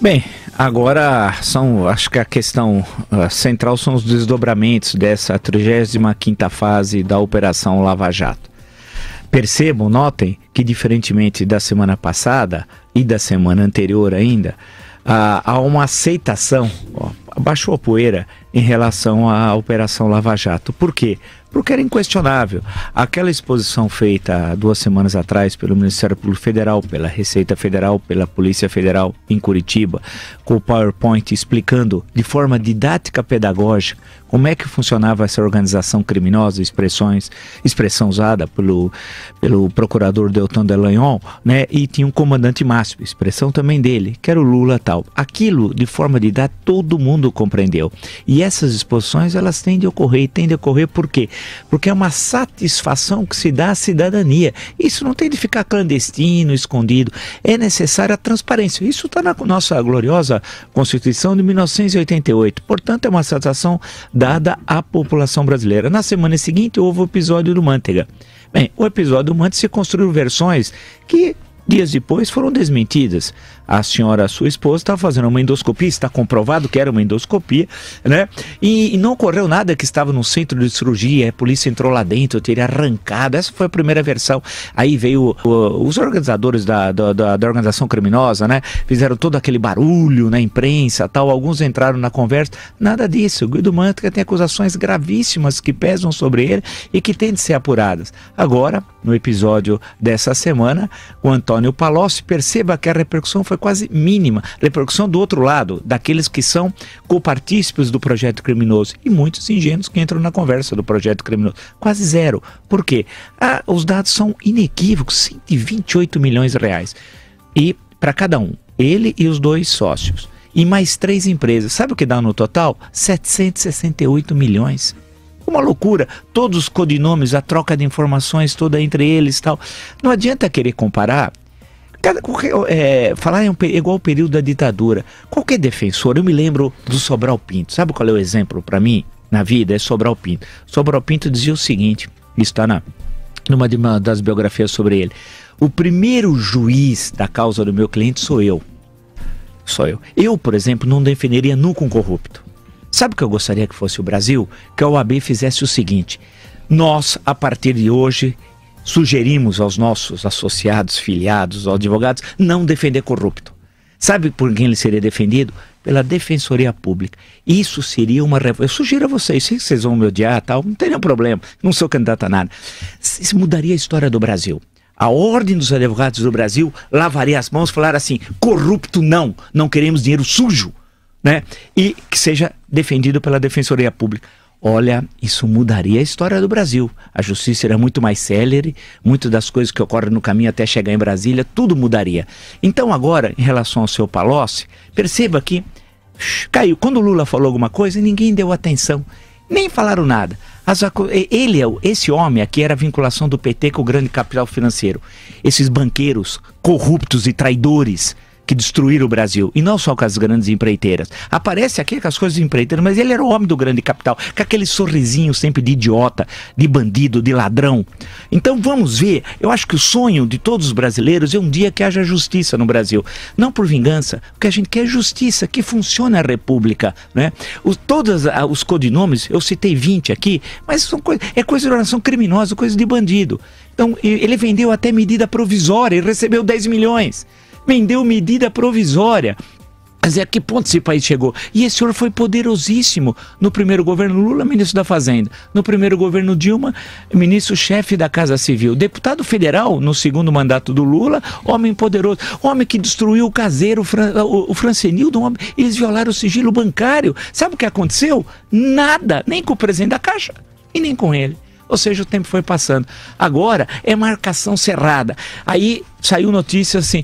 Bem, agora acho que a questão central são os desdobramentos dessa 35ª fase da Operação Lava Jato. Percebam, notem que diferentemente da semana passada e da semana anterior ainda, há uma aceitação, abaixou a poeira em relação à Operação Lava Jato. Por quê? Porque era inquestionável. Aquela exposição feita 2 semanas atrás pelo Ministério Público Federal, pela Receita Federal, pela Polícia Federal em Curitiba, com o PowerPoint explicando de forma didática pedagógica como é que funcionava essa organização criminosa, expressão usada pelo procurador Deltan Dallagnol, né? E tinha um comandante máximo, expressão também dele, que era o Lula tal. Aquilo, de forma didática, todo mundo compreendeu. E essas exposições, elas tendem a ocorrer por quê? Porque é uma satisfação que se dá à cidadania. Isso não tem de ficar clandestino, escondido. É necessária a transparência. Isso está na nossa gloriosa Constituição de 1988. Portanto, é uma satisfação dada à população brasileira. Na semana seguinte, houve o episódio do Manteiga. Bem, o episódio do Manteiga se construiu versões que dias depois foram desmentidas. A senhora, sua esposa, estava fazendo uma endoscopia, está comprovado que era uma endoscopia, né? E não ocorreu nada, que estava no centro de cirurgia, a polícia entrou lá dentro, teria arrancado. Essa foi a primeira versão. Aí veio os organizadores da organização criminosa, né? Fizeram todo aquele barulho na imprensa, tal. Alguns entraram na conversa. Nada disso. O Guido Mantega tem acusações gravíssimas que pesam sobre ele e que têm de ser apuradas. Agora, no episódio dessa semana, o Antônio Palocci, perceba que a repercussão foi quase mínima. Repercussão do outro lado, daqueles que são copartícipes do projeto criminoso. E muitos ingênuos que entram na conversa do projeto criminoso. Quase zero. Por quê? Os dados são inequívocos, 128 milhões de reais. E para cada um, ele e os 2 sócios. E mais 3 empresas. Sabe o que dá no total? 768 milhões. Uma loucura, todos os codinomes, a troca de informações toda entre eles e tal. Não adianta querer comparar. Falar igual ao período da ditadura. Qualquer defensor, eu me lembro do Sobral Pinto. Sabe qual é o exemplo para mim na vida? É Sobral Pinto. Sobral Pinto dizia o seguinte, isso está numa das biografias sobre ele: o primeiro juiz da causa do meu cliente sou eu. Eu, por exemplo, não defenderia nunca um corrupto. Sabe o que eu gostaria que fosse o Brasil? Que a OAB fizesse o seguinte: nós, a partir de hoje, sugerimos aos nossos associados, filiados, aos advogados, não defender corrupto. Sabe por quem ele seria defendido? Pela Defensoria Pública. Isso seria uma reforma. Eu sugiro a vocês, sei que vocês vão me odiar, tal, não tem nenhum problema, não sou candidato a nada. Isso mudaria a história do Brasil. A Ordem dos Advogados do Brasil lavaria as mãos e falar assim: corrupto não queremos dinheiro sujo, né? E que seja defendido pela Defensoria Pública. Olha, isso mudaria a história do Brasil. A justiça era muito mais célere, muitas das coisas que ocorrem no caminho até chegar em Brasília, tudo mudaria. Então agora, em relação ao seu Palocci, perceba que caiu. Quando o Lula falou alguma coisa, ninguém deu atenção, nem falaram nada. Esse homem aqui era a vinculação do PT com o grande capital financeiro. Esses banqueiros corruptos e traidores que destruíram o Brasil, e não só com as grandes empreiteiras. Aparece aqui com as coisas de empreiteiras, mas ele era o homem do grande capital, com aquele sorrisinho sempre de idiota, de bandido, de ladrão. Então vamos ver, eu acho que o sonho de todos os brasileiros é um dia que haja justiça no Brasil. Não por vingança, o que a gente quer é justiça, que funcione a república, né? Todos os codinomes, eu citei 20 aqui, mas são coisa de oração criminosa, coisa de bandido. Então ele vendeu até medida provisória e recebeu 10 milhões. Vendeu medida provisória. Quer dizer, a que ponto esse país chegou? E esse senhor foi poderosíssimo. No primeiro governo Lula, ministro da Fazenda. No primeiro governo Dilma, ministro-chefe da Casa Civil. Deputado federal, no segundo mandato do Lula, homem poderoso. Homem que destruiu o caseiro, o Francenildo. Eles violaram o sigilo bancário. Sabe o que aconteceu? Nada. Nem com o presidente da Caixa e nem com ele. Ou seja, o tempo foi passando. Agora é marcação cerrada. Aí saiu notícia assim: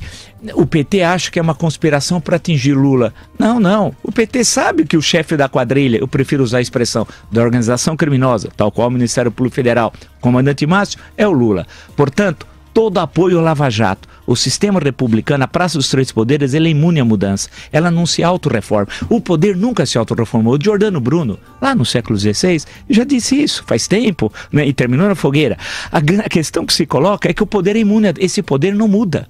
o PT acha que é uma conspiração para atingir Lula. Não. O PT sabe que o chefe da quadrilha, eu prefiro usar a expressão, da organização criminosa, tal qual o Ministério Público Federal, comandante Márcio, é o Lula. Portanto, todo apoio ao Lava Jato. O sistema republicano, a Praça dos Três Poderes, ela é imune à mudança. Ela não se autorreforma. O poder nunca se autorreformou. O Giordano Bruno, lá no século XVI, já disse isso faz tempo, né? E terminou na fogueira. A questão que se coloca é que o poder é imune. Esse poder não muda.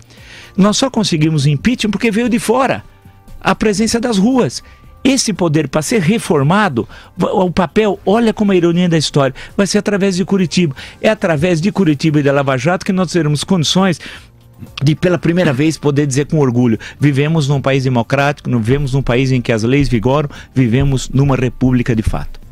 Nós só conseguimos impeachment porque veio de fora. a presença das ruas. Esse poder, para ser reformado, o papel, olha como a ironia da história, vai ser através de Curitiba. É através de Curitiba e da Lava Jato que nós teremos condições de, pela primeira vez, poder dizer com orgulho: vivemos num país democrático, vivemos num país em que as leis vigoram, vivemos numa república de fato.